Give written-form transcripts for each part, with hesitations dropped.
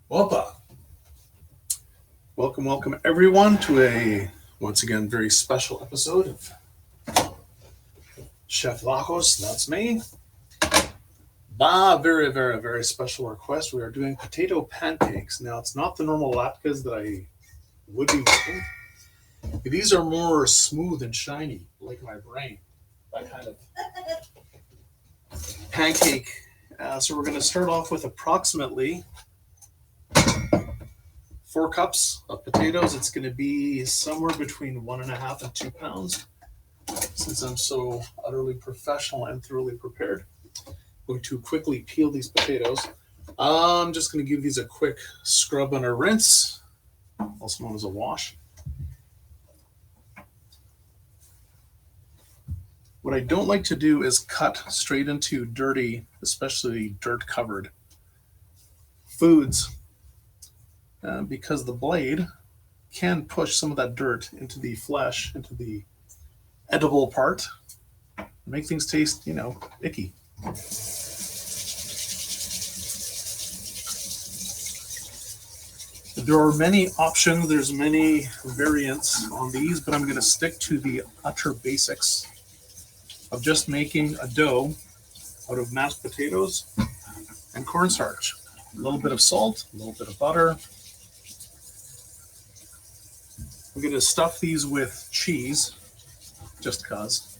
Welcome, welcome everyone to a once again very special episode of Chef Lacos. That's me. Very special request. We are doing potato pancakes. Now it's not the normal latkes that I would be making. These are more smooth and shiny, like my brain. That kind of pancake. So we're going to start off with approximately 4 cups of potatoes. It's going to be somewhere between 1.5 and 2 pounds. Since I'm so utterly professional and thoroughly prepared, I'm going to quickly peel these potatoes. I'm just going to give these a quick scrub and a rinse, also known as a wash. What I don't like to do is cut straight into dirty, especially dirt-covered foods, because the blade can push some of that dirt into the flesh, into the edible part, make things taste, icky. There are many options, there's many variants on these, but I'm going to stick to the utter basics of just making a dough out of mashed potatoes and cornstarch. A little bit of salt, a little bit of butter. I'm going to stuff these with cheese, just because.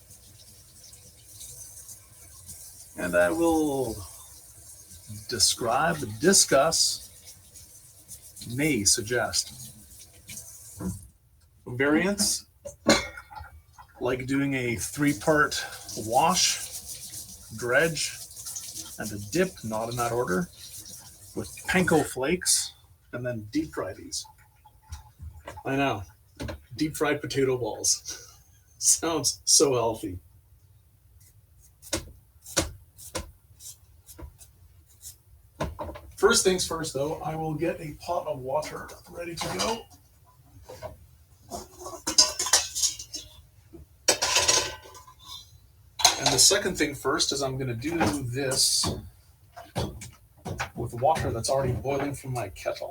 And I will discuss, may suggest variants, like doing a 3-part wash, dredge, and a dip, not in that order, with panko flakes, and then deep fry these. I know, deep fried potato balls. Sounds so healthy. First things first, though, I will get a pot of water ready to go. And the second thing first is I'm going to do this with water that's already boiling from my kettle.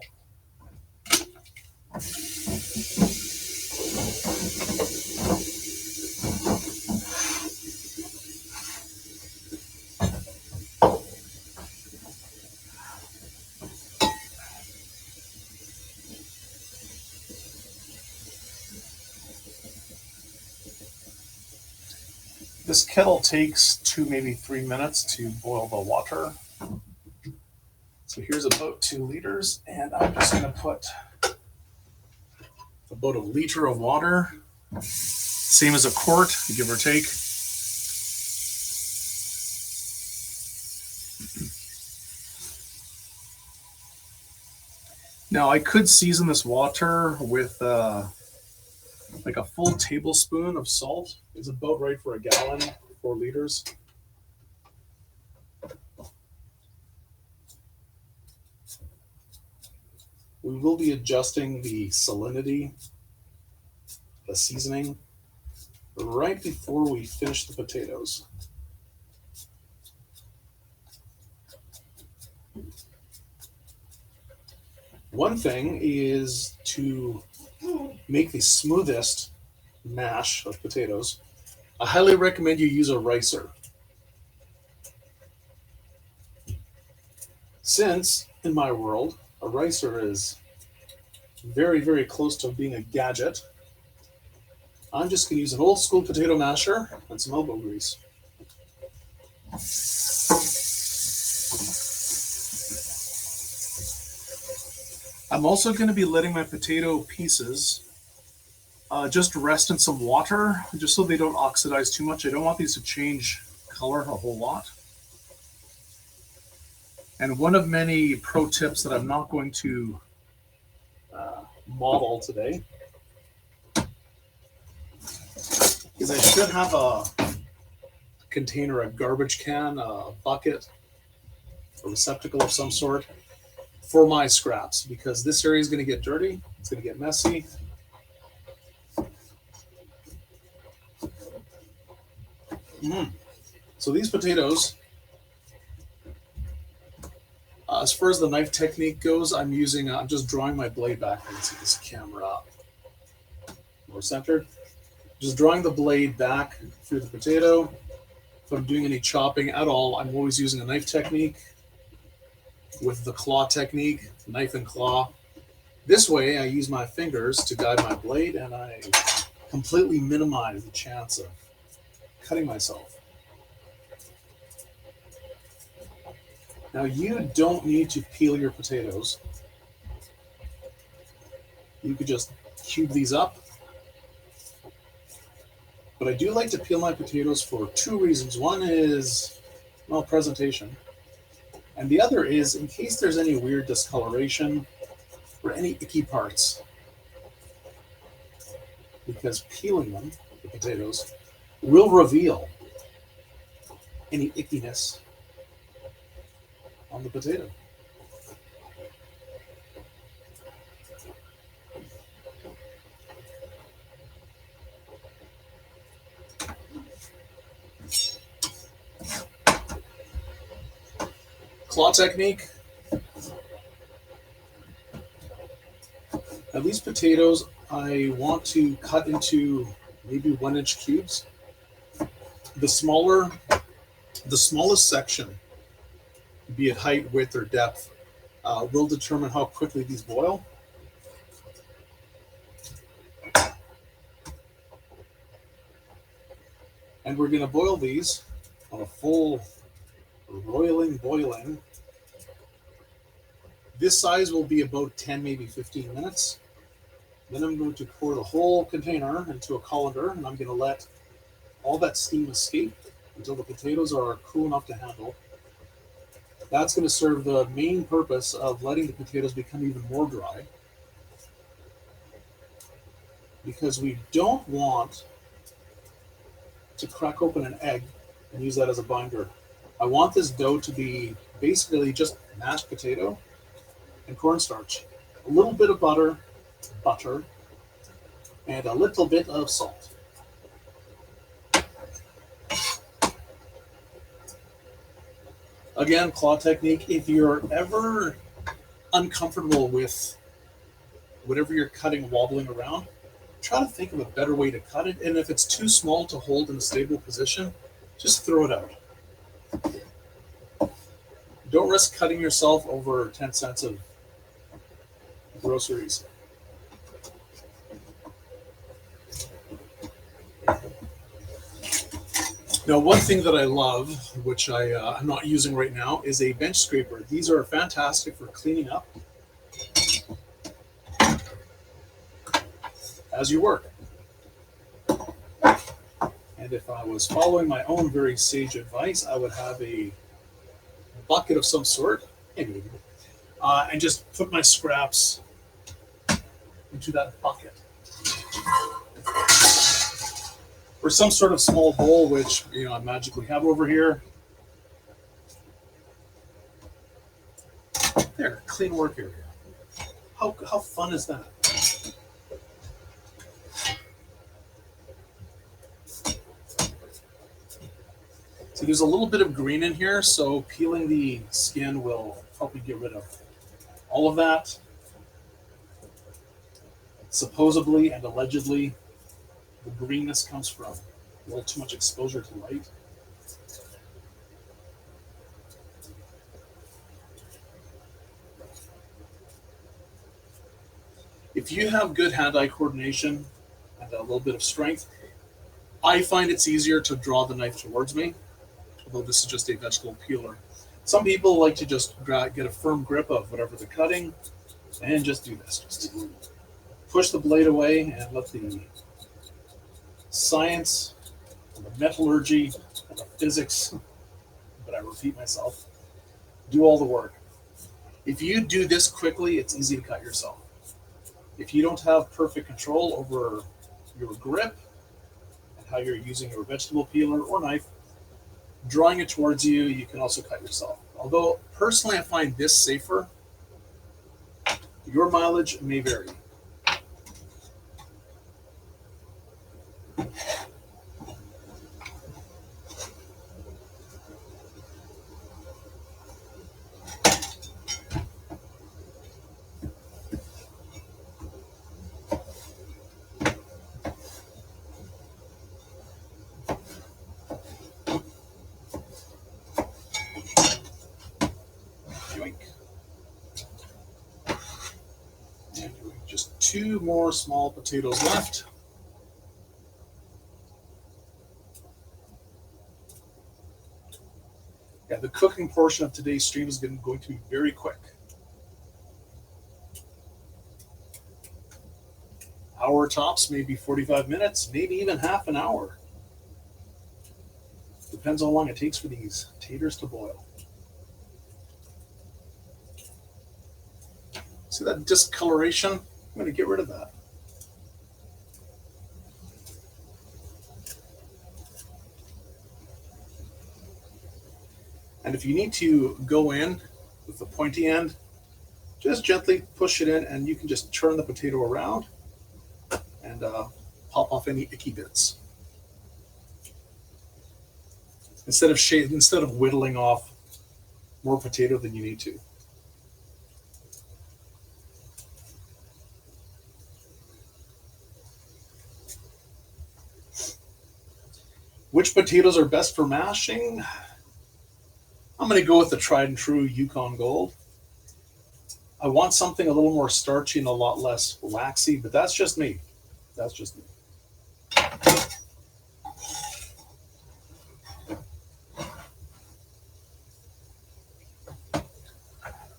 This kettle takes 2, maybe 3 minutes to boil the water. So here's about 2 liters, and I'm just going to put about 1 liter of water, same as a quart, give or take. Now I could season this water with like a full tablespoon of salt. Is about right for a gallon, 4 liters. We will be adjusting the salinity, the seasoning, right before we finish the potatoes. One thing is to make the smoothest mash of potatoes. I highly recommend you use a ricer. Since, in my world, a ricer is very close to being a gadget, I'm just going to use an old school potato masher and some elbow grease. I'm also going to be letting my potato pieces just rest in some water, just so they don't oxidize too much. I don't want these to change color a whole lot. And one of many pro tips that I'm not going to model today is I should have a container, a garbage can, a bucket, a receptacle of some sort for my scraps, because this area is going to get dirty, it's going to get messy. So these potatoes, as far as the knife technique goes, I'm just drawing my blade back. Let's see this camera up. More centered. Just drawing the blade back through the potato. If I'm doing any chopping at all, I'm always using a knife technique with the claw technique, knife and claw. This way, I use my fingers to guide my blade, and I completely minimize the chance of cutting myself. Now, you don't need to peel your potatoes. You could just cube these up. But I do like to peel my potatoes for two reasons. One is, well, presentation. And the other is in case there's any weird discoloration or any icky parts. Because peeling them, the potatoes, will reveal any ickiness on the potato. Claw technique. Now these potatoes, I want to cut into maybe 1-inch cubes. The smallest section, be it height, width, or depth, will determine how quickly these boil. And we're going to boil these on a full boiling. This size will be about 10, maybe 15 minutes. Then I'm going to pour the whole container into a colander, and I'm going to let all that steam escape until the potatoes are cool enough to handle. That's going to serve the main purpose of letting the potatoes become even more dry, because we don't want to crack open an egg and use that as a binder. I want this dough to be basically just mashed potato and cornstarch, a little bit of butter, and a little bit of salt. Again, claw technique. If you're ever uncomfortable with whatever you're cutting wobbling around, try to think of a better way to cut it. And if it's too small to hold in a stable position, just throw it out. Don't risk cutting yourself over 10 cents of groceries. Now, one thing that I love, which I'm not using right now, is a bench scraper. These are fantastic for cleaning up as you work. And if I was following my own very sage advice, I would have a bucket of some sort, and just put my scraps into that bucket. Or some sort of small bowl, which I magically have over here. There, clean work area. How fun is that? So there's a little bit of green in here, so peeling the skin will help me get rid of all of that. Supposedly and allegedly, the greenness comes from a little too much exposure to light. If you have good hand-eye coordination and a little bit of strength, I find it's easier to draw the knife towards me, although this is just a vegetable peeler. Some people like to just get a firm grip of whatever they're cutting and just do this. Just push the blade away and let the science, and the metallurgy, and the physics, but I repeat myself, do all the work. If you do this quickly, it's easy to cut yourself. If you don't have perfect control over your grip and how you're using your vegetable peeler or knife, drawing it towards you, you can also cut yourself. Although, personally, I find this safer. Your mileage may vary. Just 2 more small potatoes left. Yeah, the cooking portion of today's stream is going to be very quick. Hour tops, maybe 45 minutes, maybe even half an hour. Depends how long it takes for these taters to boil. See that discoloration? I'm going to get rid of that. And if you need to go in with the pointy end, just gently push it in and you can just turn the potato around and pop off any icky bits. Instead of whittling off more potato than you need to. Which potatoes are best for mashing? I'm going to go with the tried and true Yukon Gold. I want something a little more starchy and a lot less waxy, but that's just me. That's just me.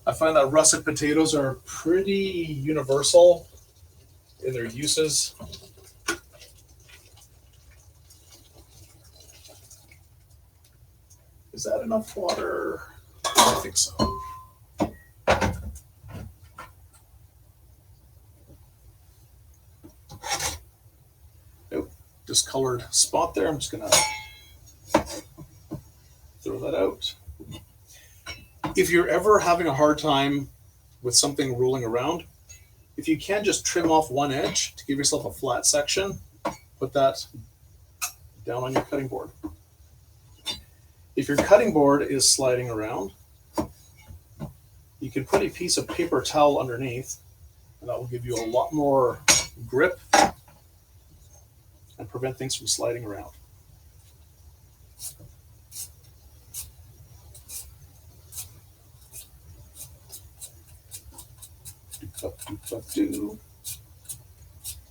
I find that russet potatoes are pretty universal in their uses. Is that enough water? I think so. Nope, discolored spot there. I'm just gonna throw that out. If you're ever having a hard time with something rolling around, if you can just trim off one edge to give yourself a flat section, put that down on your cutting board. If your cutting board is sliding around, you can put a piece of paper towel underneath, and that will give you a lot more grip and prevent things from sliding around.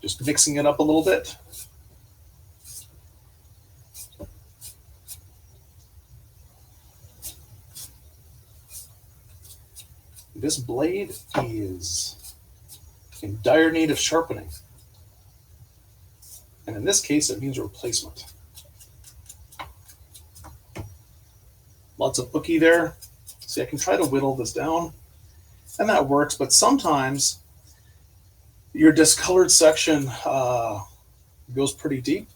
Just mixing it up a little bit. This blade is in dire need of sharpening. And in this case, it means a replacement. Lots of bookie there. See, I can try to whittle this down, and that works, but sometimes your discolored section goes pretty deep,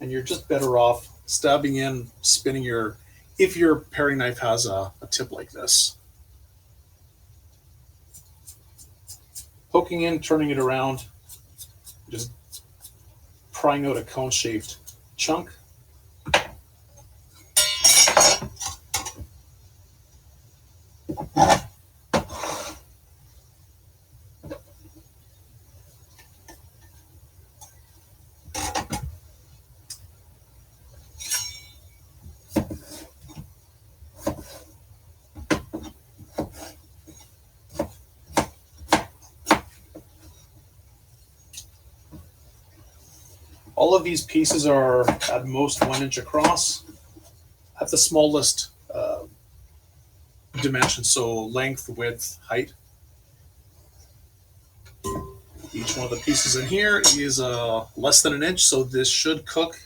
and you're just better off stabbing in, spinning your, if your paring knife has a tip like this. Poking in, turning it around, just prying out a cone-shaped chunk. All of these pieces are at most 1 inch across at the smallest dimension, so length, width, height. Each one of the pieces in here is less than 1 inch, so this should cook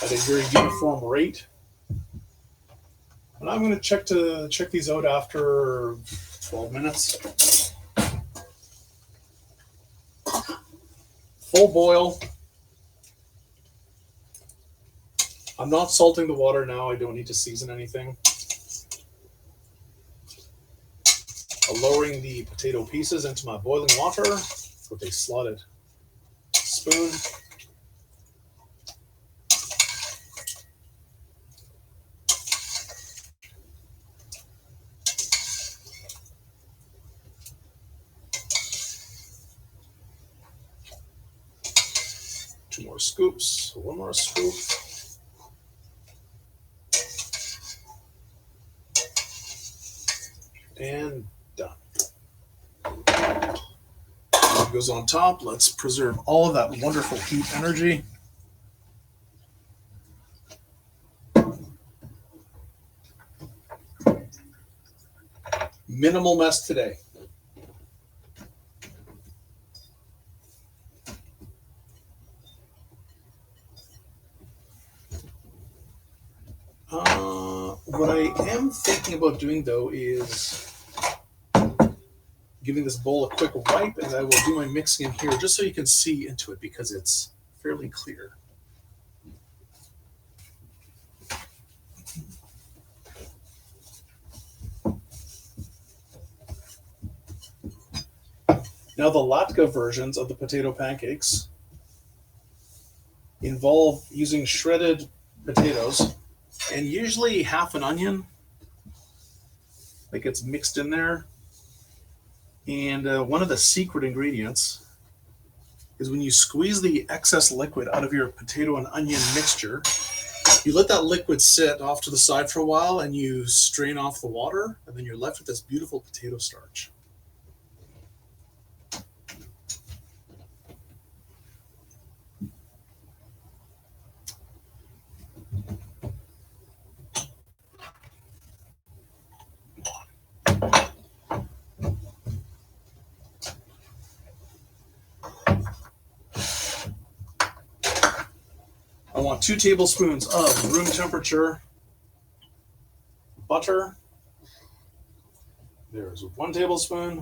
at a very uniform rate. And I'm going to check these out after 12 minutes. Full boil. I'm not salting the water now. I don't need to season anything. I'm lowering the potato pieces into my boiling water with a slotted spoon. Two more scoops, one more scoop. And done. goes on top. Let's preserve all of that wonderful heat energy. Minimal mess today. What I am thinking about doing, though, is giving this bowl a quick wipe, and I will do my mixing in here just so you can see into it because it's fairly clear. Now, the latke versions of the potato pancakes involve using shredded potatoes and usually half an onion that gets mixed in there. And one of the secret ingredients is when you squeeze the excess liquid out of your potato and onion mixture, you let that liquid sit off to the side for a while and you strain off the water, and then you're left with this beautiful potato starch. I want 2 tablespoons of room temperature butter. There's 1 tablespoon.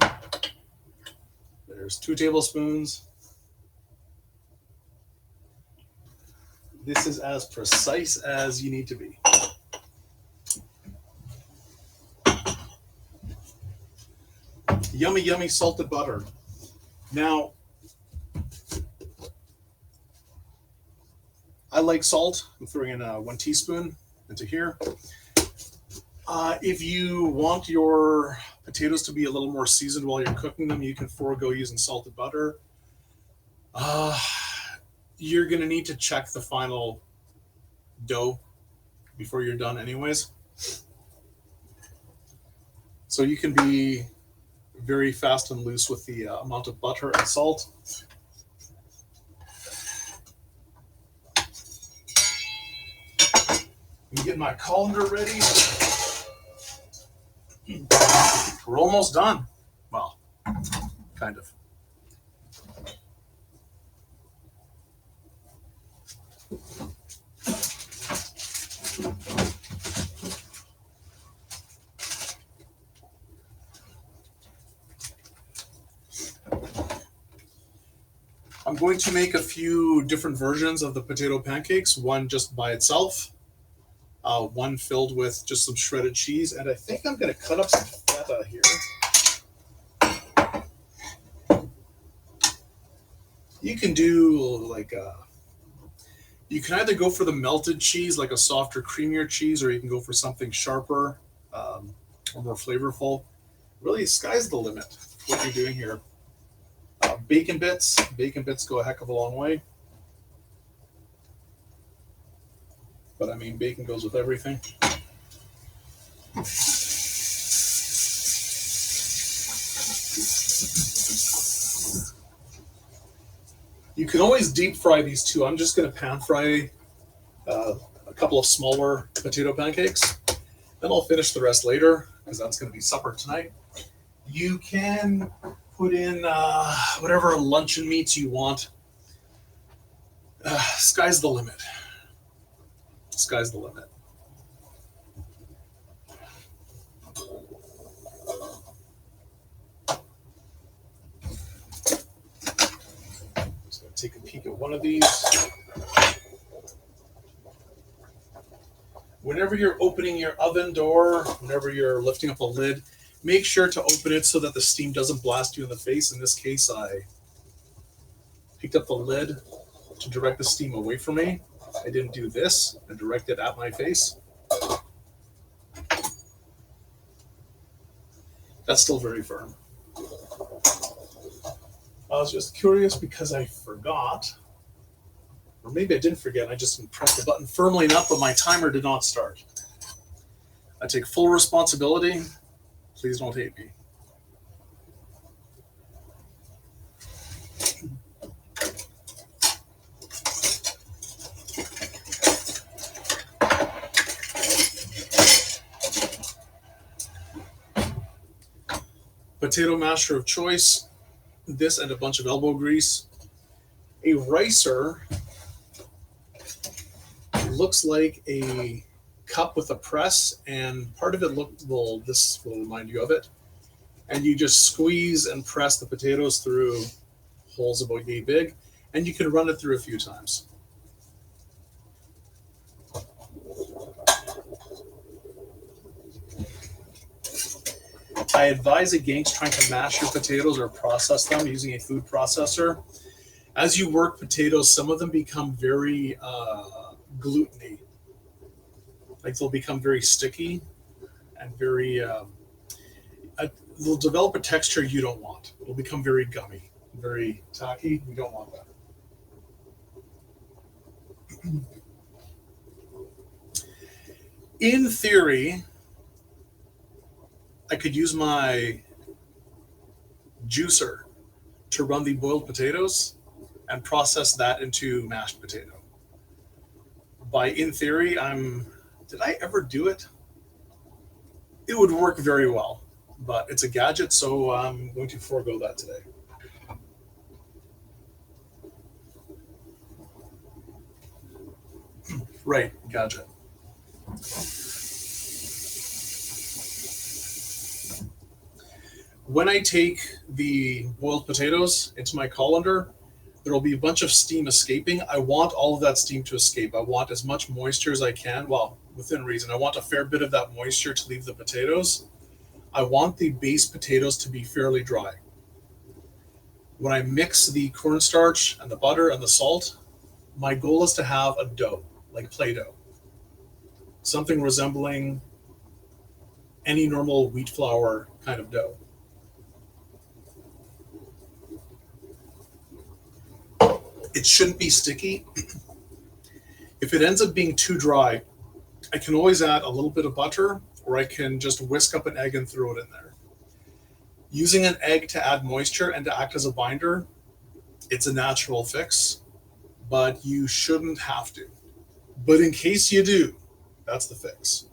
There's 2 tablespoons. This is as precise as you need to be. Yummy, yummy salted butter. Now, I like salt. I'm throwing in 1 teaspoon into here. If you want your potatoes to be a little more seasoned while you're cooking them, you can forego using salted butter. You're going to need to check the final dough before you're done anyways. So you can be very fast and loose with the amount of butter and salt. Let me get my colander ready. We're almost done. Well, kind of. I'm going to make a few different versions of the potato pancakes, one just by itself, one filled with just some shredded cheese, and I think I'm going to cut up some feta here. You can do like you can either go for the melted cheese, like a softer, creamier cheese, or you can go for something sharper or more flavorful. Really, sky's the limit what you're doing here. Bacon bits go a heck of a long way. But I mean, bacon goes with everything. You can always deep fry these too. I'm just going to pan fry a couple of smaller potato pancakes. Then I'll finish the rest later because that's going to be supper tonight. You can put in whatever luncheon meats you want. Sky's the limit. Sky's the limit. Just going to take a peek at one of these. Whenever you're opening your oven door, whenever you're lifting up a lid, make sure to open it so that the steam doesn't blast you in the face. In this case, I picked up the lid to direct the steam away from me. I didn't do this and direct it at my face. That's still very firm. I was just curious because I forgot, or maybe I didn't forget, I just didn't press the button firmly enough, but my timer did not start. I take full responsibility. Please don't hate me. Potato masher of choice, this and a bunch of elbow grease. A ricer looks like a cup with a press, and part of it this will remind you of it. And you just squeeze and press the potatoes through holes about yay big, and you can run it through a few times. I advise against trying to mash your potatoes or process them using a food processor. As you work potatoes, some of them become very gluteny. Like they'll become very sticky and very, they'll develop a texture you don't want. It'll become very gummy, very tacky. You don't want that. In theory, I could use my juicer to run the boiled potatoes and process that into mashed potato. In theory, did I ever do it? It would work very well, but it's a gadget, so I'm going to forego that today. Right, gadget. When I take the boiled potatoes into my colander, there will be a bunch of steam escaping. I want all of that steam to escape. I want as much moisture as I can, well, within reason. I want a fair bit of that moisture to leave the potatoes. I want the base potatoes to be fairly dry. When I mix the cornstarch and the butter and the salt, my goal is to have a dough, like Play-Doh. Something resembling any normal wheat flour kind of dough. It shouldn't be sticky. If it ends up being too dry, I can always add a little bit of butter, or I can just whisk up an egg and throw it in there. Using an egg to add moisture and to act as a binder, it's a natural fix, but you shouldn't have to. But in case you do, that's the fix.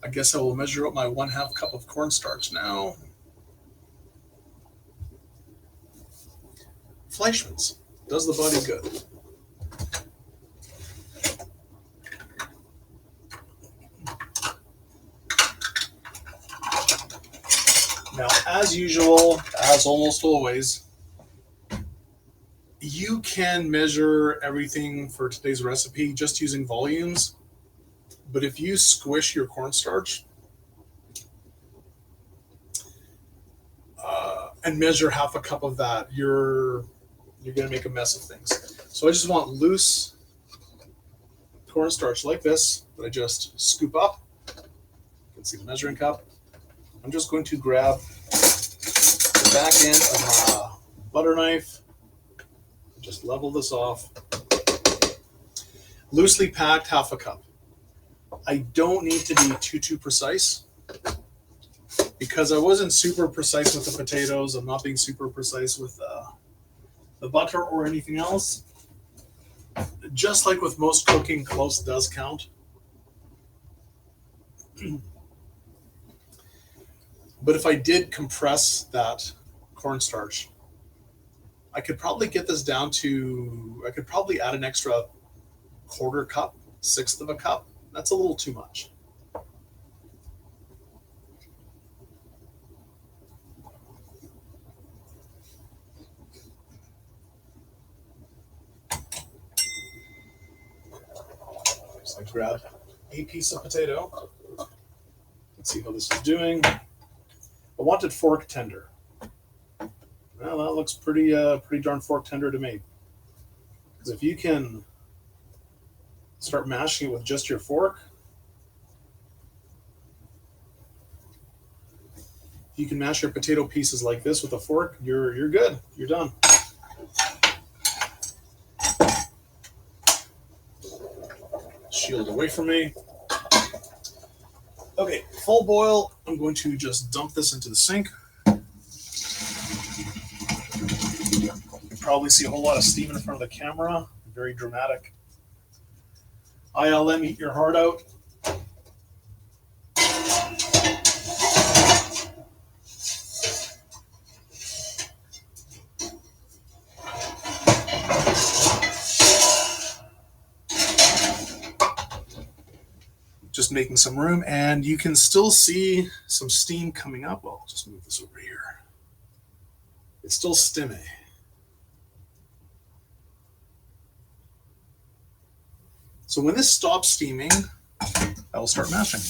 I guess I will measure up my 1/2 cup of cornstarch now. Fleischmann's does the body good. Now, as usual, as almost always, you can measure everything for today's recipe just using volumes. But if you squish your cornstarch and measure 1/2 cup of that, you're going to make a mess of things. So I just want loose cornstarch like this that I just scoop up. You can see the measuring cup. I'm just going to grab the back end of my butter knife, just level this off. Loosely packed 1/2 cup. I don't need to be too precise because I wasn't super precise with the potatoes. I'm not being super precise with the butter or anything else. Just like with most cooking, close does count. But if I did compress that cornstarch, I could probably get this down to, I could probably add an extra 1/4 cup, 1/6 of a cup. That's a little too much. So I grab a piece of potato. Let's see how this is doing. I wanted fork tender. Well, that looks pretty darn fork tender to me. Because if you can start mashing it with just your fork, if you can mash your potato pieces like this with a fork, you're good. You're done. Shield away from me. Okay, full boil. I'm going to just dump this into the sink. You can probably see a whole lot of steam in front of the camera. Very dramatic. ILM, eat your heart out. Just making some room, and you can still see some steam coming up. Well, I'll just move this over here. It's still steamy. So when this stops steaming, I will start mashing.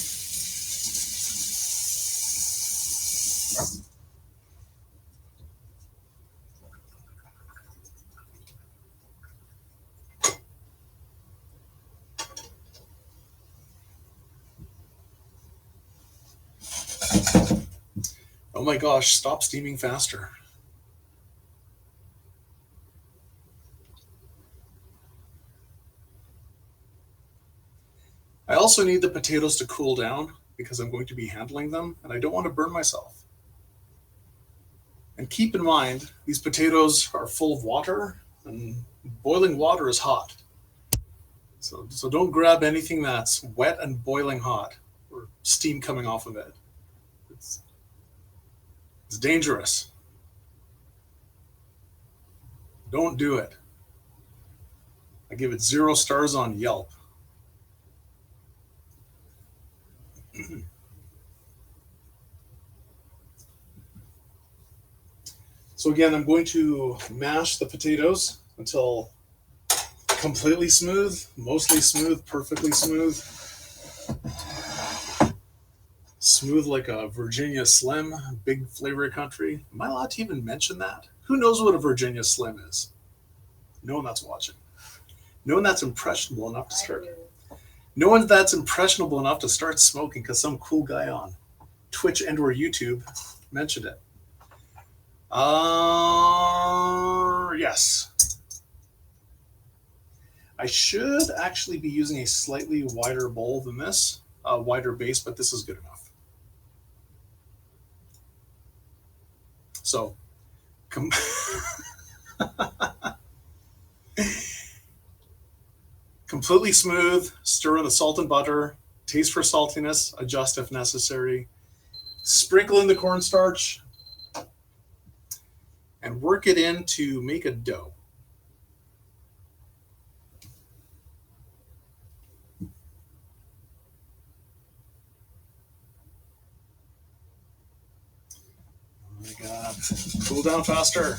Oh my gosh, stop steaming faster. I also need the potatoes to cool down because I'm going to be handling them and I don't want to burn myself. And keep in mind, these potatoes are full of water and boiling water is hot. So don't grab anything that's wet and boiling hot or steam coming off of it. It's dangerous. Don't do it. I give it 0 stars on Yelp. So again, I'm going to mash the potatoes until completely smooth, mostly smooth, perfectly smooth. Smooth like a Virginia Slim, big flavor country. Am I allowed to even mention that? Who knows what a Virginia Slim is? No one that's watching. No one that's impressionable enough to start. No one that's impressionable enough to start smoking because some cool guy on Twitch and or YouTube mentioned it. Yes. I should actually be using a slightly wider bowl than this, a wider base, but this is good enough. So, completely smooth, stir in the salt and butter, taste for saltiness, adjust if necessary, sprinkle in the cornstarch, and work it in to make a dough. Oh my God, cool down faster.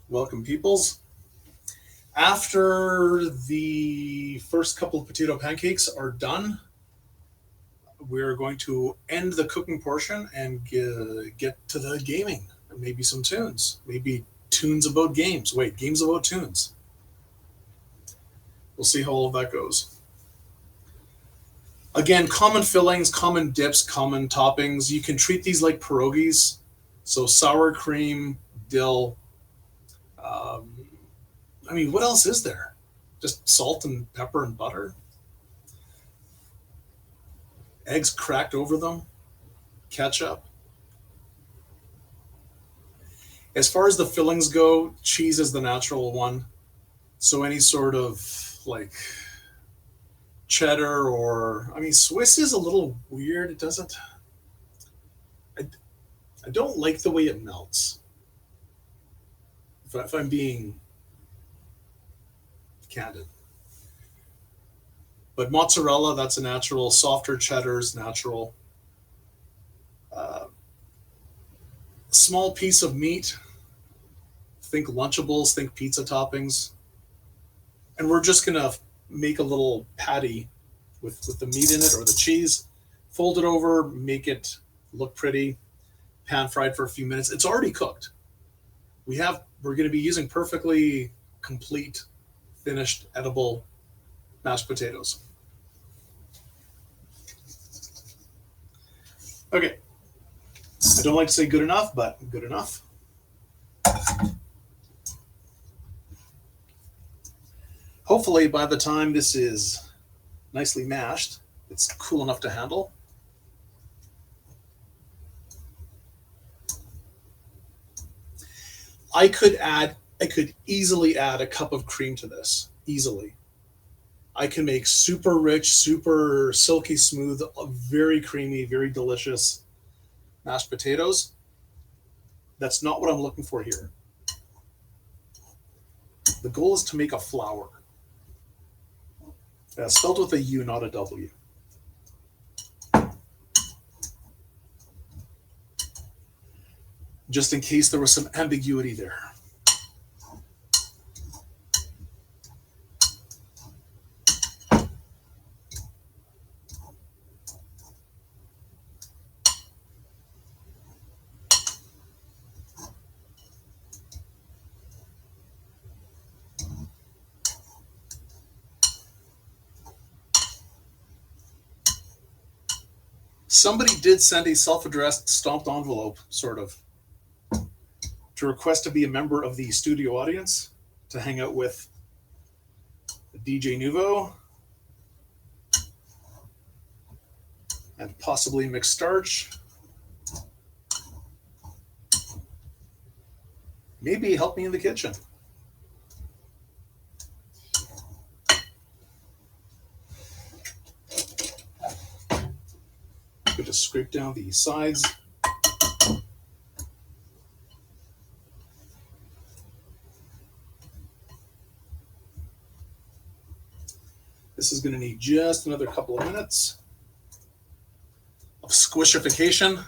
Welcome, peoples. After the first couple of potato pancakes are done, we're going to end the cooking portion and get to the gaming. Maybe some tunes. Maybe tunes about games. Wait, games about tunes. We'll see how all of that goes. Again, common fillings, common dips, common toppings. You can treat these like pierogies. So sour cream, dill. I mean, what else is there? Just salt and pepper and butter. Eggs cracked over them. Ketchup. As far as the fillings go, cheese is the natural one. So any sort of like cheddar or, I mean, Swiss is a little weird. It doesn't, I don't like the way it melts. If I'm being candid. But mozzarella, that's a natural. Softer cheddars, natural. Small piece of meat. Think Lunchables, think pizza toppings. And we're just going to make a little patty with the meat in it or the cheese. Fold it over, make it look pretty. Pan fried for a few minutes. It's already cooked. We're going to be using perfectly complete, finished, edible mashed potatoes. Okay. I don't like to say good enough, but good enough. Hopefully by the time this is nicely mashed, it's cool enough to handle. I could easily add a cup of cream to this, easily. I can make super rich, super silky smooth, very creamy, very delicious mashed potatoes. That's not what I'm looking for here. The goal is to make a flour. Spelled with a U, not a W. Just in case there was some ambiguity there. Somebody did send a self-addressed stamped envelope, sort of, to request to be a member of the studio audience, to hang out with DJ Nouveau and possibly mix starch. Maybe help me in the kitchen. Could just scrape down the sides. This is going to need just another couple of minutes of squishification.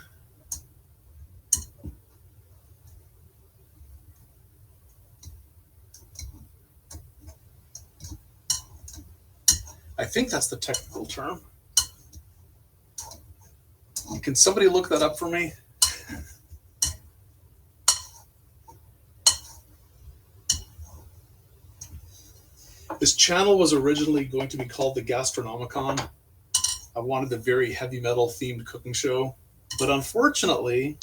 I think that's the technical term. Can somebody look that up for me? This channel was originally going to be called the Gastronomicon. I wanted a very heavy metal themed cooking show, but unfortunately,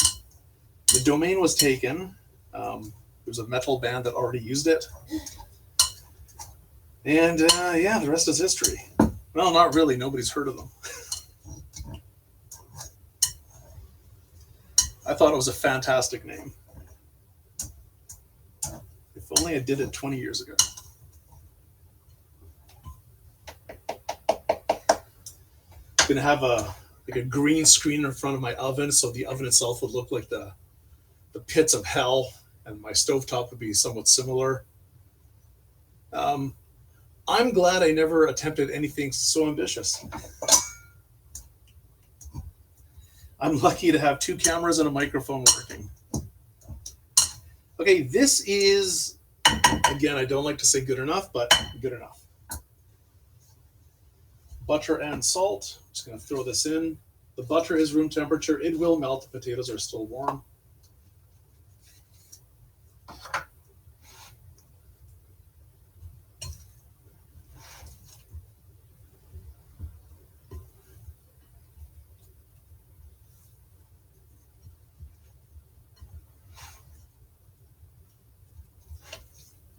the domain was taken. There's a metal band that already used it. And yeah, the rest is history. Well, not really. Nobody's heard of them. I thought it was a fantastic name. If only I did it 20 years ago. I'm going to have a green screen in front of my oven, so the oven itself would look like the pits of hell, and my stovetop would be somewhat similar. I'm glad I never attempted anything so ambitious. I'm lucky to have 2 cameras and a microphone working. Okay, this is, again, I don't like to say good enough, but good enough. Butter and salt. I'm just going to throw this in. The butter is room temperature. It will melt. The potatoes are still warm.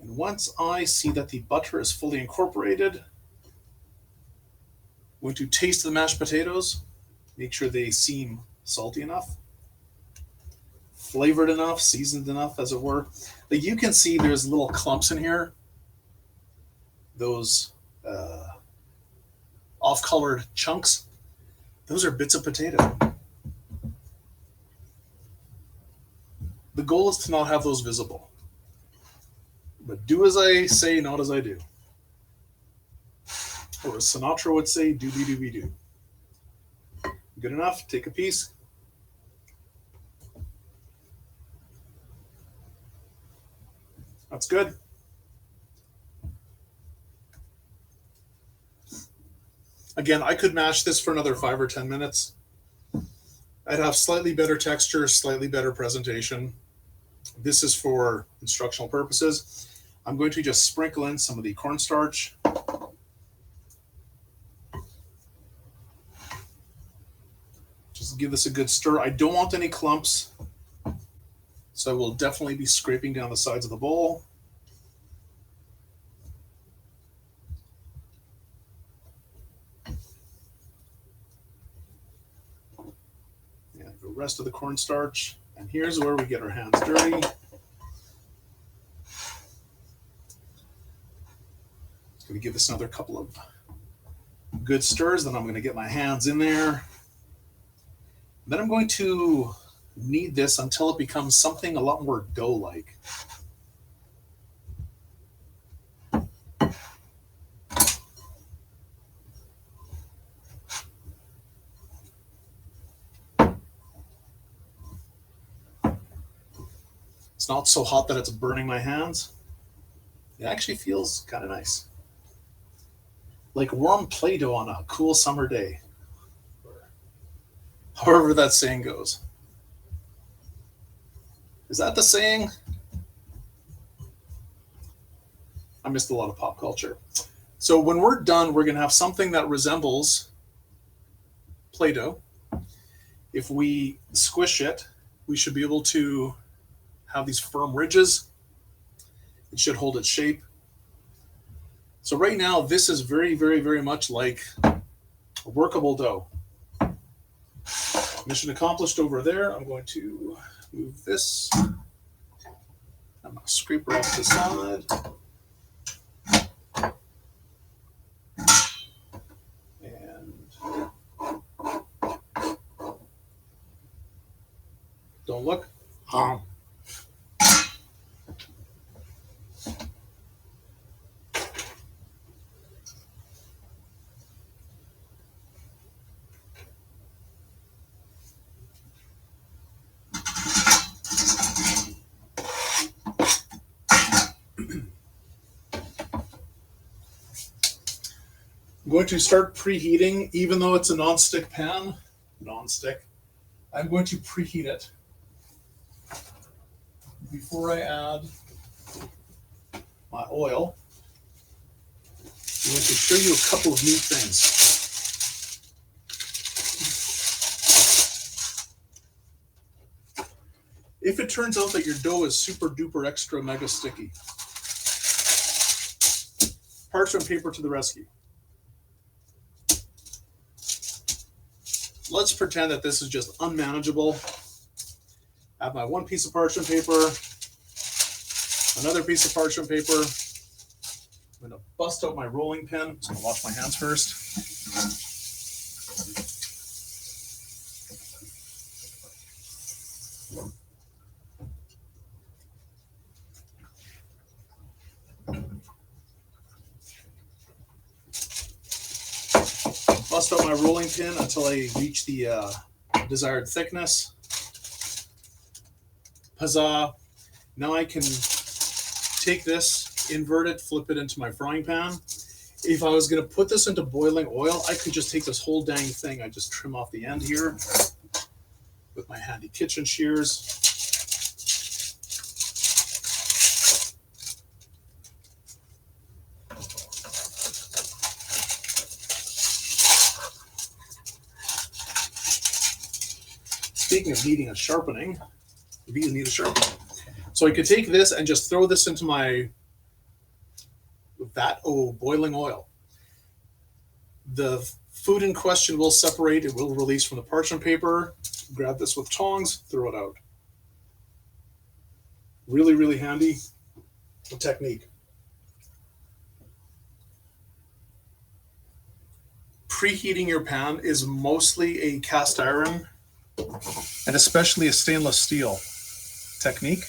And once I see that the butter is fully incorporated, I'm going to taste the mashed potatoes, make sure they seem salty enough, flavored enough, seasoned enough, as it were. Like you can see there's little clumps in here, those off-colored chunks. Those are bits of potato. The goal is to not have those visible. But do as I say, not as I do. Or as Sinatra would say, doobie-doobie-doo. Good enough? Take a piece. That's good. Again, I could mash this for another 5 or 10 minutes. I'd have slightly better texture, slightly better presentation. This is for instructional purposes. I'm going to just sprinkle in some of the cornstarch. Just give this a good stir. I don't want any clumps, so I will definitely be scraping down the sides of the bowl. And the rest of the cornstarch. And here's where we get our hands dirty. going to give this another couple of good stirs. Then I'm going to get my hands in there. Then I'm going to knead this until it becomes something a lot more dough-like. It's not so hot that it's burning my hands. It actually feels kind of nice. Like warm Play-Doh on a cool summer day. However that saying goes. Is that the saying? I missed a lot of pop culture. So when we're done, we're going to have something that resembles Play-Doh. If we squish it, we should be able to have these firm ridges. It should hold its shape. So right now, this is very, very, very much like a workable dough. Mission accomplished over there. I'm going to move this. I'm going to scrape her off to the side. And don't look. I'm going to start preheating, even though it's a non-stick pan. Non-stick. I'm going to preheat it before I add my oil. I'm going to show you a couple of neat things. If it turns out that your dough is super duper extra mega sticky, parchment paper to the rescue. Let's pretend that this is just unmanageable. I have my one piece of parchment paper, another piece of parchment paper. I'm going to bust out my rolling pin. I'm just going to wash my hands first. Bust out my rolling pin until I reach the desired thickness. Huzzah! Now I can take this, invert it, flip it into my frying pan. If I was going to put this into boiling oil, I could just take this whole dang thing. I just trim off the end here with my handy kitchen shears. Speaking of needing a sharpening, these need a sharpening. So I could take this and just throw this into my vat of boiling oil. The food in question will separate. It will release from the parchment paper. Grab this with tongs, throw it out. Really, really handy technique. Preheating your pan is mostly a cast iron and especially a stainless steel technique.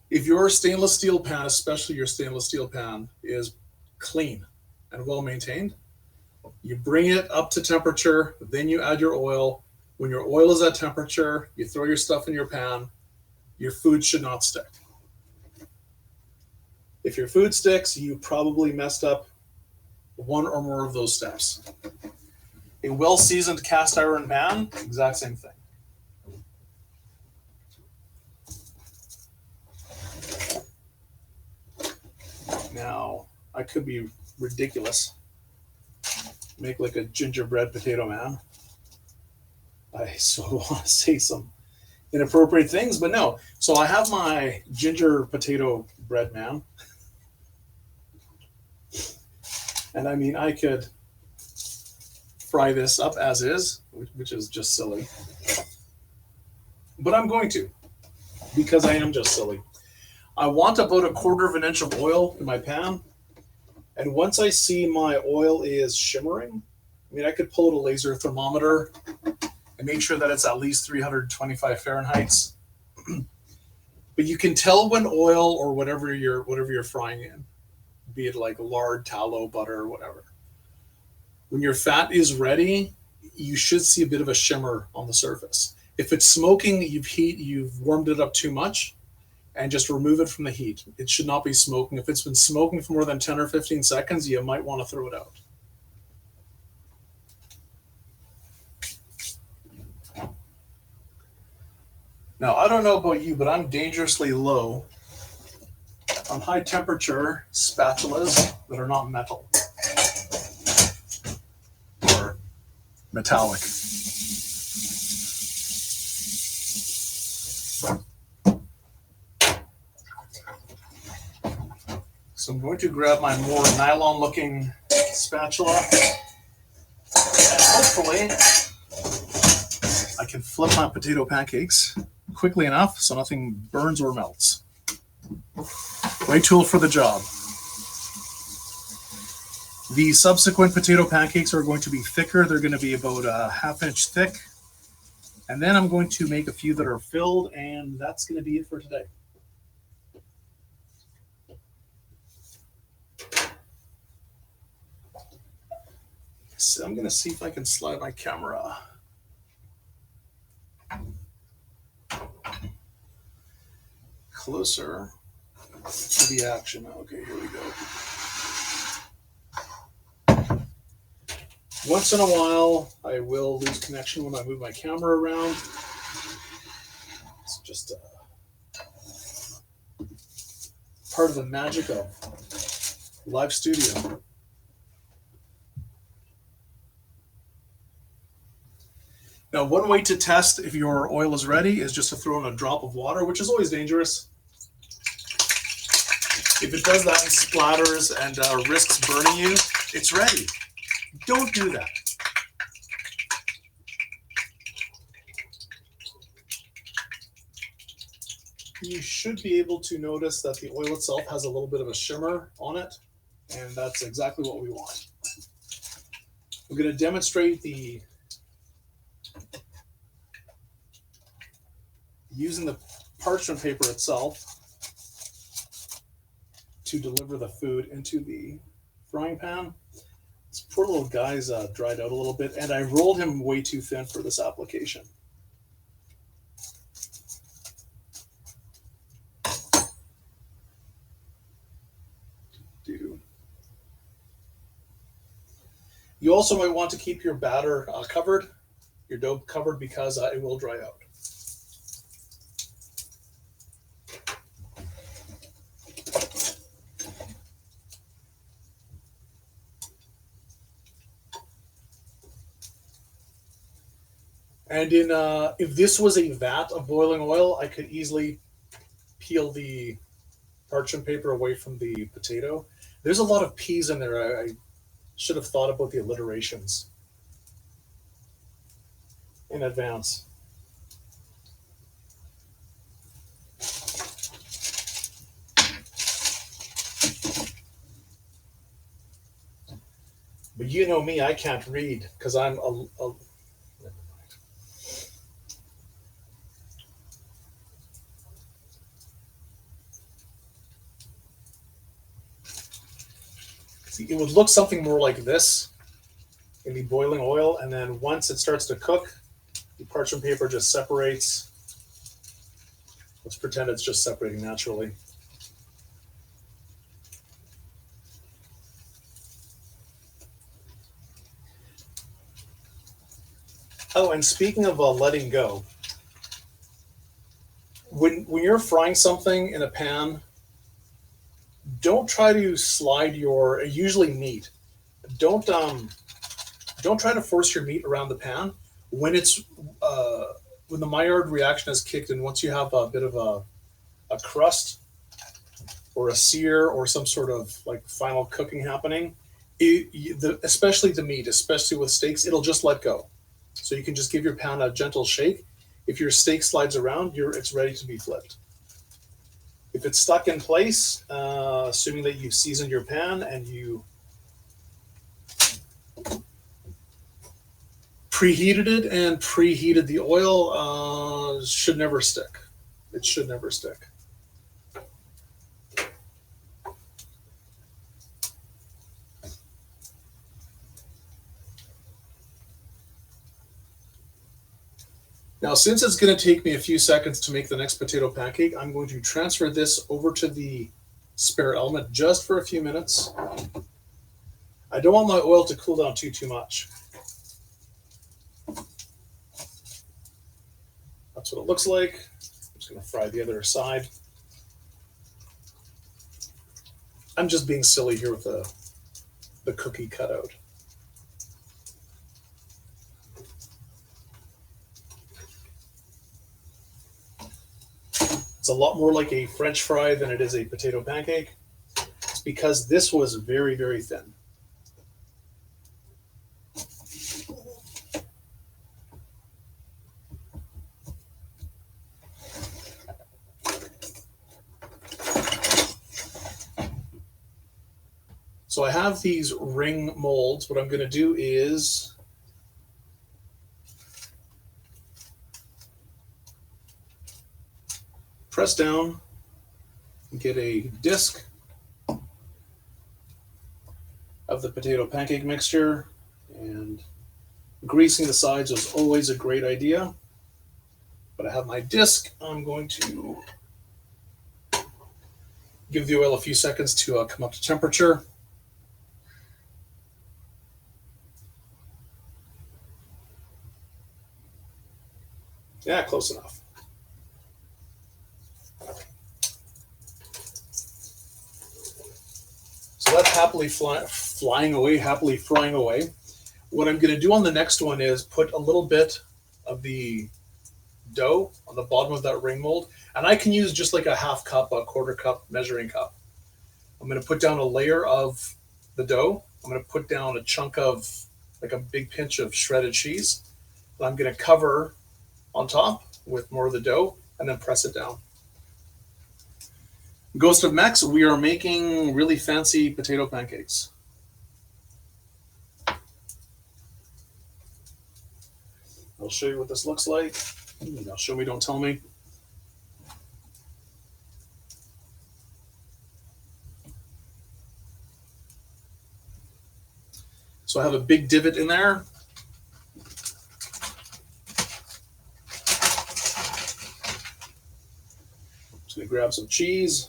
If your stainless steel pan, especially your stainless steel pan, is clean and well maintained, you bring it up to temperature, then you add your oil. When your oil is at temperature, you throw your stuff in your pan. Your food should not stick. If your food sticks, you probably messed up one or more of those steps. A well-seasoned cast iron pan, exact same thing. Now, I could be ridiculous. Make like a gingerbread potato man. I so want to say some inappropriate things, but no. So I have my ginger potato bread man. And I mean, I could fry this up as is, which is just silly. But I'm going to, because I am just silly. I want about 1/4 of an inch of oil in my pan. And once I see my oil is shimmering, I mean, I could pull out a laser thermometer and make sure that it's at least 325 Fahrenheit. But you can tell when oil or whatever you're frying in, be it like lard, tallow, butter, whatever. When your fat is ready, you should see a bit of a shimmer on the surface. If it's smoking, you've warmed it up too much, and just remove it from the heat. It should not be smoking. If it's been smoking for more than 10 or 15 seconds, you might want to throw it out. Now, I don't know about you, but I'm dangerously low on high temperature spatulas that are not metal or metallic. So I'm going to grab my more nylon looking spatula, and hopefully I can flip my potato pancakes quickly enough so nothing burns or melts. Right tool for the job. The subsequent potato pancakes are going to be thicker. They're going to be about a 1/2 inch thick. And then I'm going to make a few that are filled, and that's going to be it for today. So I'm going to see if I can slide my camera closer to the action. Okay, here we go. Once in a while, I will lose connection when I move my camera around. It's just part of the magic of live studio. Now, one way to test if your oil is ready is just to throw in a drop of water, which is always dangerous. If it does that and splatters and risks burning you, it's ready. Don't do that. You should be able to notice that the oil itself has a little bit of a shimmer on it, and that's exactly what we want. We're going to demonstrate using the parchment paper itself to deliver the food into the frying pan. This poor little guy's dried out a little bit, and I rolled him way too thin for this application. You also might want to keep your batter covered, your dough covered, because it will dry out. And if this was a vat of boiling oil, I could easily peel the parchment paper away from the potato. There's a lot of peas in there. I should have thought about the alliterations in advance. But you know me, I can't read because I'm a it would look something more like this in the boiling oil, and then once it starts to cook, the parchment paper just separates. Let's pretend it's just separating naturally. Oh, and speaking of letting go, when you're frying something in a pan, don't try to slide your, usually meat. Don't try to force your meat around the pan. When it's when the Maillard reaction has kicked in, once you have a bit of a crust or a sear or some sort of like final cooking happening, especially the meat, especially with steaks, it'll just let go. So you can just give your pan a gentle shake. If your steak slides around, it's ready to be flipped. If it's stuck in place, assuming that you've seasoned your pan and you preheated it and preheated the oil, should never stick. It should never stick. Now, since it's going to take me a few seconds to make the next potato pancake, I'm going to transfer this over to the spare element just for a few minutes. I don't want my oil to cool down too much. That's what it looks like. I'm just going to fry the other side. I'm just being silly here with the cookie cutout. It's a lot more like a French fry than it is a potato pancake. It's because this was very, very thin. So I have these ring molds. What I'm going to do is press down and get a disc of the potato pancake mixture, and greasing the sides is always a great idea. But I have my disc. I'm going to give the oil a few seconds to come up to temperature. Yeah, close enough. So that's happily flying away, happily frying away. What I'm going to do on the next one is put a little bit of the dough on the bottom of that ring mold. And I can use just like a half cup, a quarter cup measuring cup. I'm going to put down a layer of the dough. I'm going to put down a chunk of, like a big pinch of shredded cheese. And I'm going to cover on top with more of the dough and then press it down. Ghost of Mex, we are making really fancy potato pancakes. I'll show you what this looks like. Now, show me, don't tell me. So I have a big divot in there. Just gonna grab some cheese.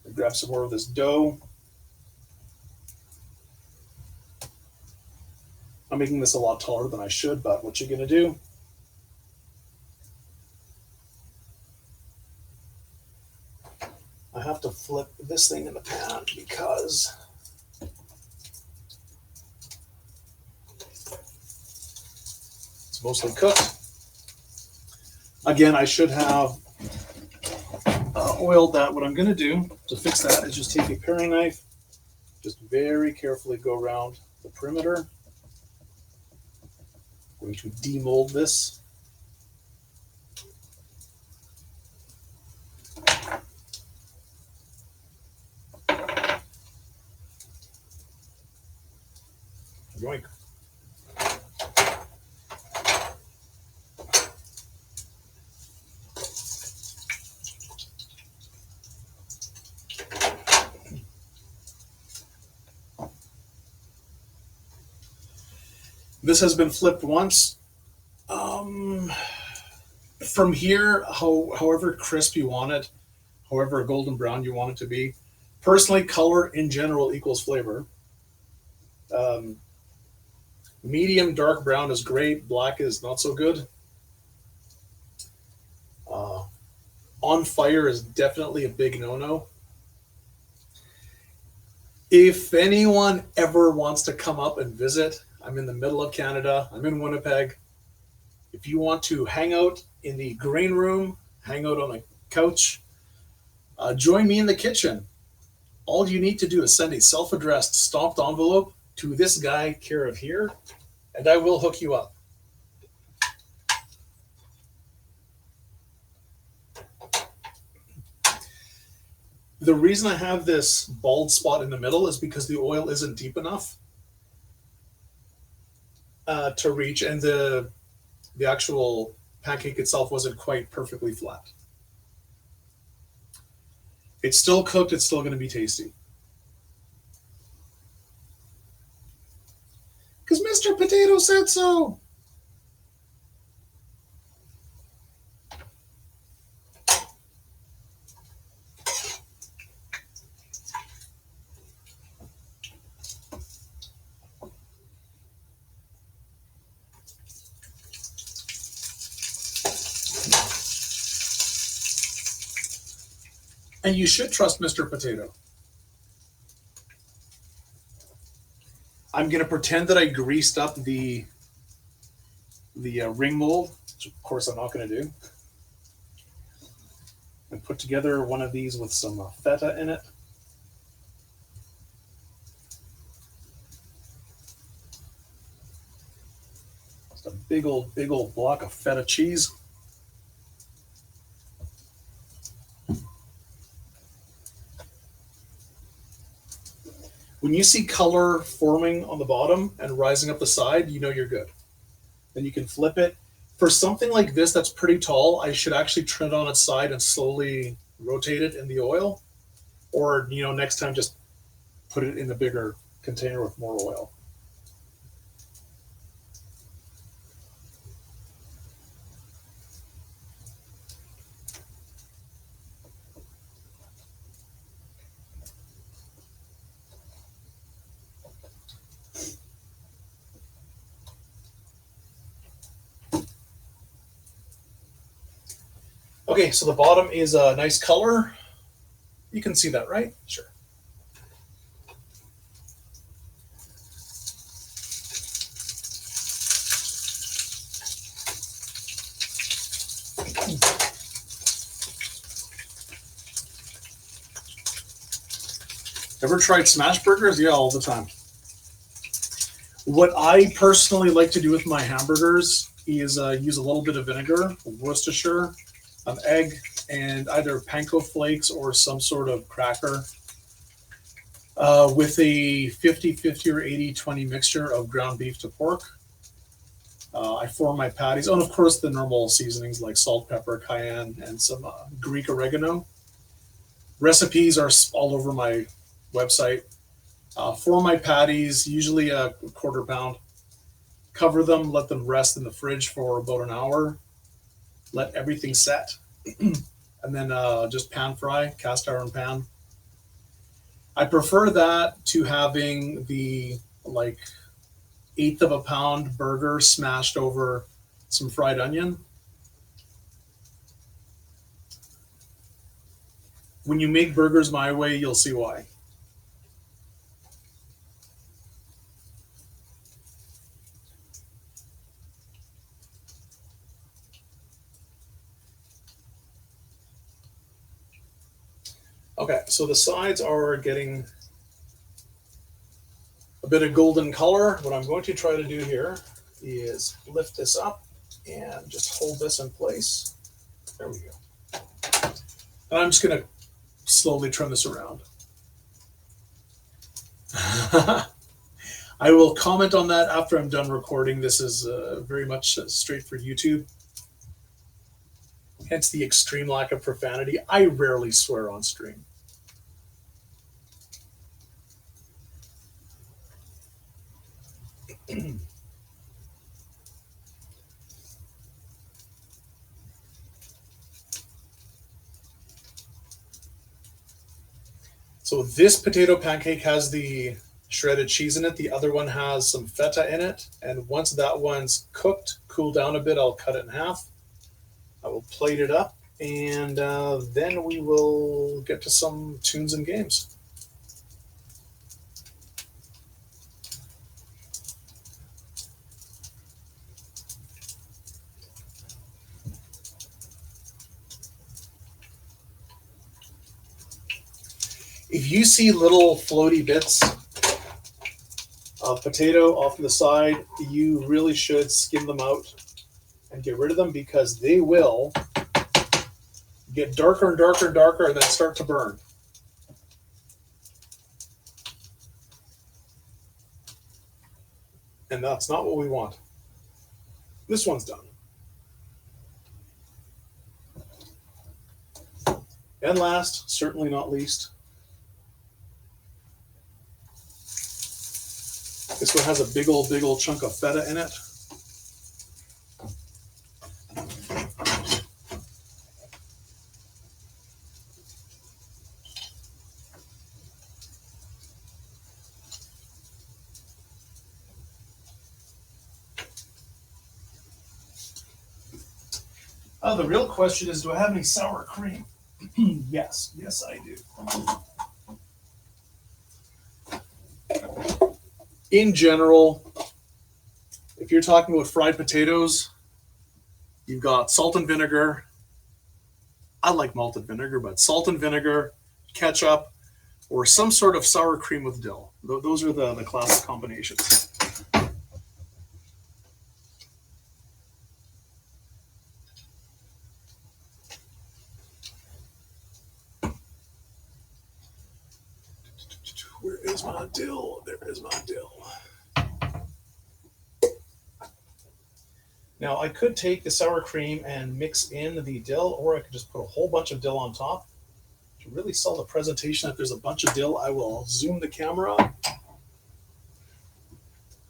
And grab some more of this dough. I'm making this a lot taller than I should, but what you're gonna do? I have to flip this thing in the pan because it's mostly cooked. Again, I should have oiled that. What I'm going to do to fix that is just take a paring knife, just very carefully go around the perimeter. I'm going to demold this. Yoink. This has been flipped once. From here, however crisp you want it, however golden brown you want it to be. Personally, color in general equals flavor. Medium dark brown is great. Black is not so good. On fire is definitely a big no-no. If anyone ever wants to come up and visit, I'm in the middle of Canada. I'm in Winnipeg. If you want to hang out in the green room, hang out on the couch, join me in the kitchen. All you need to do is send a self-addressed stamped envelope to this guy, care of here, and I will hook you up. The reason I have this bald spot in the middle is because the oil isn't deep enough to reach, and the actual pancake itself wasn't quite perfectly flat. It's still cooked. It's still going to be tasty. Because Mr. Potato said so. And you should trust Mr. Potato. I'm going to pretend that I greased up the ring mold, which of course I'm not going to do. And put together one of these with some feta in it. Just a big old block of feta cheese. When you see color forming on the bottom and rising up the side, you know you're good. Then you can flip it. For something like this that's pretty tall, I should actually turn it on its side and slowly rotate it in the oil. Or, next time just put it in a bigger container with more oil. Okay, so the bottom is a nice color. You can see that, right? Sure. Ever tried smash burgers? Yeah, all the time. What I personally like to do with my hamburgers is use a little bit of vinegar, Worcestershire, an egg, and either panko flakes or some sort of cracker with a 50-50 or 80-20 mixture of ground beef to pork. I form my patties. Oh, and of course the normal seasonings like salt, pepper, cayenne, and some Greek oregano. Recipes are all over my website. For my patties, usually a quarter pound. Cover them, let them rest in the fridge for about an hour. Let everything set. And then just pan fry, cast iron pan. I prefer that to having the like 1/8 of a pound burger smashed over some fried onion. When you make burgers my way, you'll see why. Okay, so the sides are getting a bit of golden color. What I'm going to try to do here is lift this up and just hold this in place. There we go. And I'm just going to slowly turn this around. I will comment on that after I'm done recording. This is very much straight for YouTube. Hence the extreme lack of profanity. I rarely swear on stream. So this potato pancake has the shredded cheese in it. The other one has some feta in it. And once that one's cooked, cooled down a bit, I'll cut it in half. I will plate it up, and then we will get to some tunes and games. If you see little floaty bits of potato off to the side, you really should skim them out and get rid of them, because they will get darker and darker and darker and then start to burn. And that's not what we want. This one's done. And last, certainly not least, this one has a big old chunk of feta in it. The real question is, do I have any sour cream? Yes, I do. In general, if you're talking about fried potatoes, you've got salt and vinegar. I like malted vinegar, but salt and vinegar, ketchup, or some sort of sour cream with dill. Those are the classic combinations. Where is my dill? There is my dill. Now, I could take the sour cream and mix in the dill, or I could just put a whole bunch of dill on top. To really sell the presentation, if there's a bunch of dill, I will zoom the camera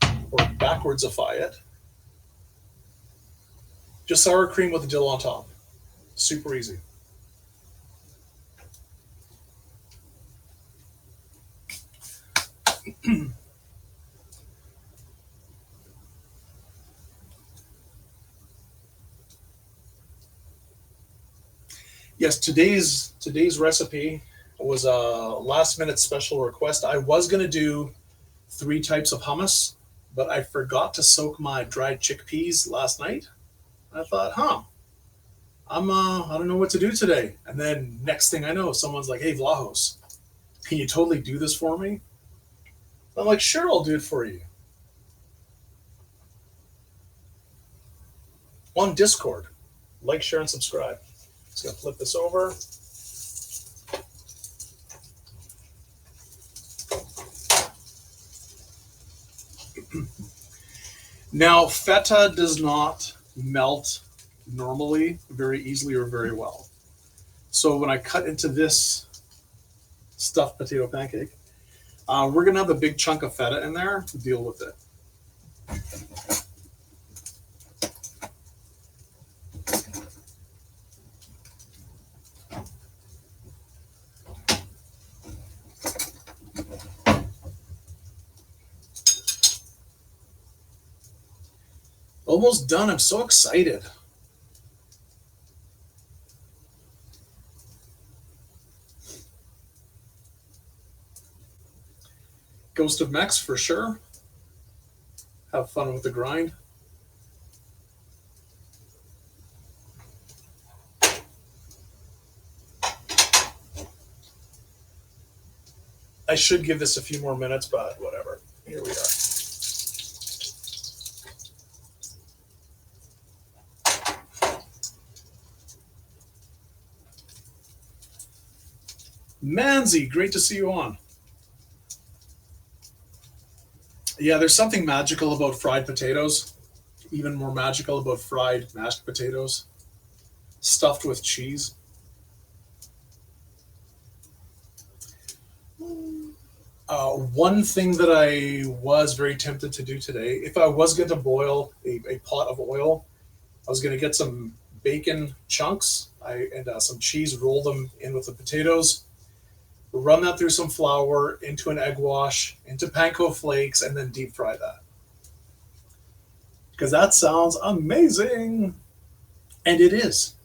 or backwardsify it. Just sour cream with the dill on top. Super easy. Yes, today's recipe was a last minute special request. I was going to do 3 types of hummus, but I forgot to soak my dried chickpeas last night. I thought, I don't know what to do today. And then next thing I know, someone's like, hey, Vlahos, can you totally do this for me? I'm like, sure, I'll do it for you. On Discord. Like, share, and subscribe. Just going to flip this over. Now, feta does not melt normally very easily or very well. So when I cut into this stuffed potato pancake, we're going to have a big chunk of feta in there to deal with it. Almost done. I'm so excited. Ghost of Mex for sure. Have fun with the grind. I should give this a few more minutes, but whatever. Here we are. Manzi, great to see you on. Yeah, there's something magical about fried potatoes. Even more magical about fried mashed potatoes. Stuffed with cheese. One thing that I was very tempted to do today, if I was going to boil a pot of oil, I was going to get some bacon chunks and some cheese, roll them in with the potatoes, run that through some flour, into an egg wash, into panko flakes, and then deep fry that. Because that sounds amazing. And it is.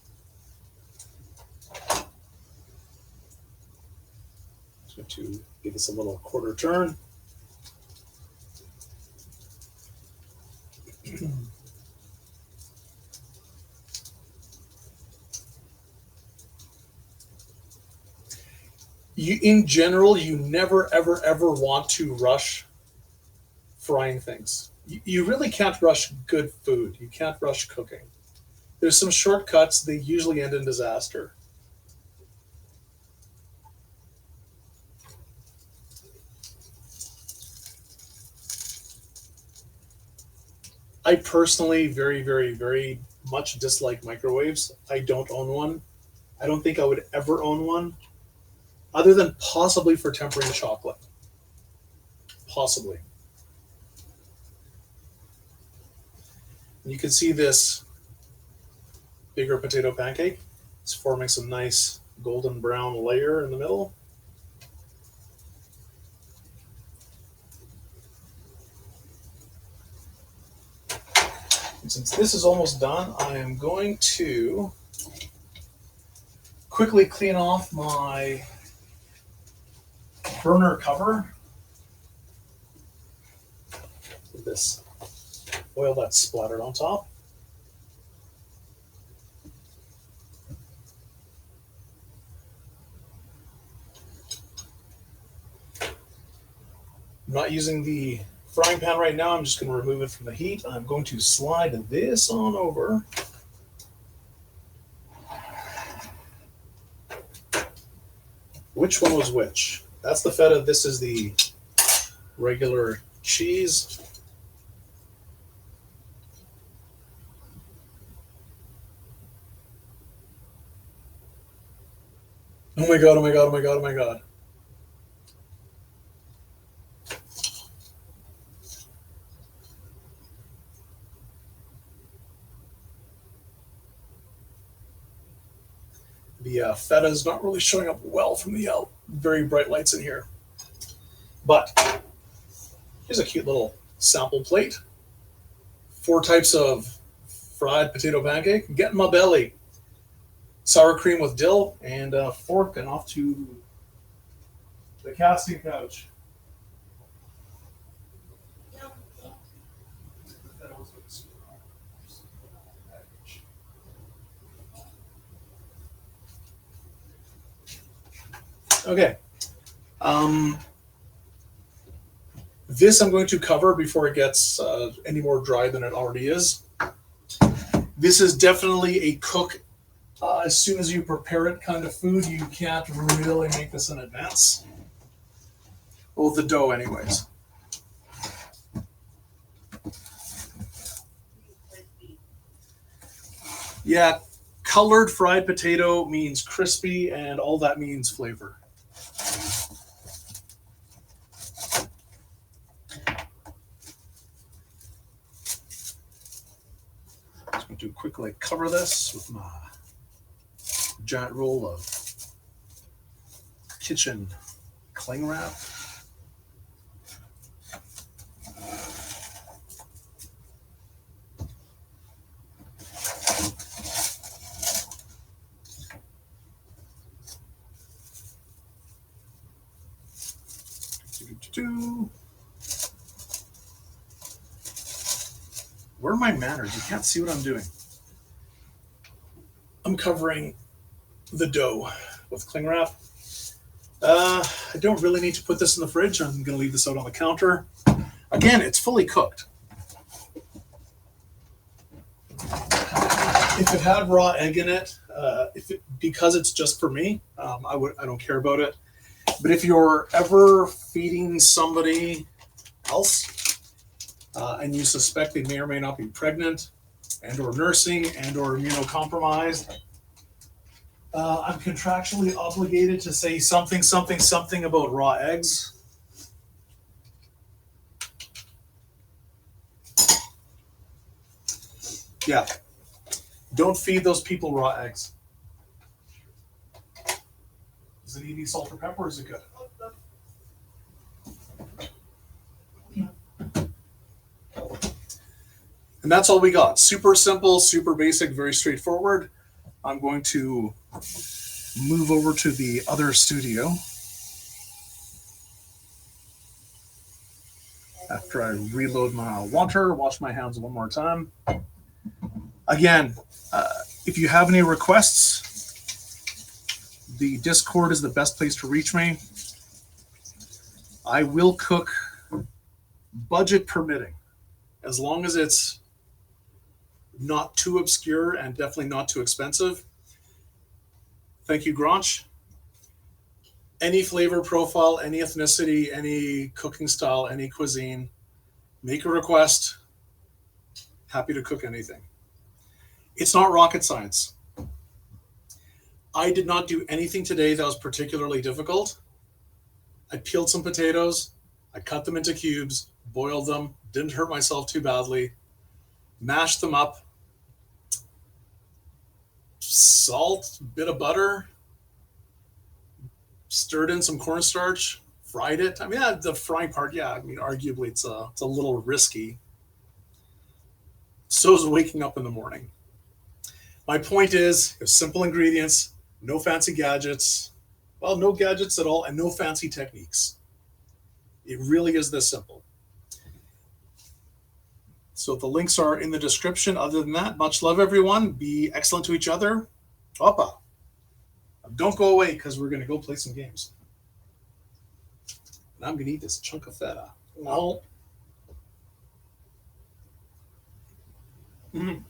Just going to give this a little quarter turn. In general, you never, ever, ever want to rush frying things. You really can't rush good food. You can't rush cooking. There's some shortcuts. They usually end in disaster. I personally very, very, very much dislike microwaves. I don't own one. I don't think I would ever own one, other than possibly for tempering chocolate. Possibly. And you can see this bigger potato pancake. It's forming some nice golden brown layer in the middle. And since this is almost done, I am going to quickly clean off my burner cover with this oil that's splattered on top. I'm not using the frying pan right now. I'm just going to remove it from the heat. I'm going to slide this on over. Which one was which? That's the feta. This is the regular cheese. Oh my God, oh my God, oh my God, oh my God. The feta is not really showing up well from the very bright lights in here. But here's a cute little sample plate. 4 types of fried potato pancake. Get in my belly. Sour cream with dill and a fork, and off to the casting couch. Okay. This I'm going to cover before it gets any more dry than it already is. This is definitely a cook as soon as you prepare it kind of food. You can't really make this in advance. Well, the dough anyways. Yeah, colored fried potato means crispy, and all that means flavor. I'm going to quickly cover this with my giant roll of kitchen cling wrap. Where are my manners? You can't see what I'm doing. I'm covering the dough with cling wrap. I don't really need to put this in the fridge. I'm going to leave this out on the counter. Again, it's fully cooked. If it had raw egg in it, because it's just for me, I don't care about it. But if you're ever feeding somebody else and you suspect they may or may not be pregnant and or nursing and or immunocompromised, I'm contractually obligated to say something about raw eggs. Yeah. Don't feed those people raw eggs. Does it need any salt or pepper, or is it good? And that's all we got. Super simple, super basic, very straightforward. I'm going to move over to the other studio after I reload my water, wash my hands one more time. Again, if you have any requests, the Discord is the best place to reach me. I will cook, budget permitting, as long as it's not too obscure and definitely not too expensive. Thank you, Granch. Any flavor profile, any ethnicity, any cooking style, any cuisine, make a request. Happy to cook anything. It's not rocket science. I did not do anything today that was particularly difficult. I peeled some potatoes, I cut them into cubes, boiled them, didn't hurt myself too badly, mashed them up, salt, bit of butter, stirred in some cornstarch, fried it. I mean, the frying part, arguably it's a little risky. So is waking up in the morning. My point is, simple ingredients, no fancy gadgets. Well, no gadgets at all, and no fancy techniques. It really is this simple. So the links are in the description. Other than that, much love, everyone. Be excellent to each other. Opa. Don't go away, because we're going to go play some games. And I'm going to eat this chunk of feta. No. Mm-hmm.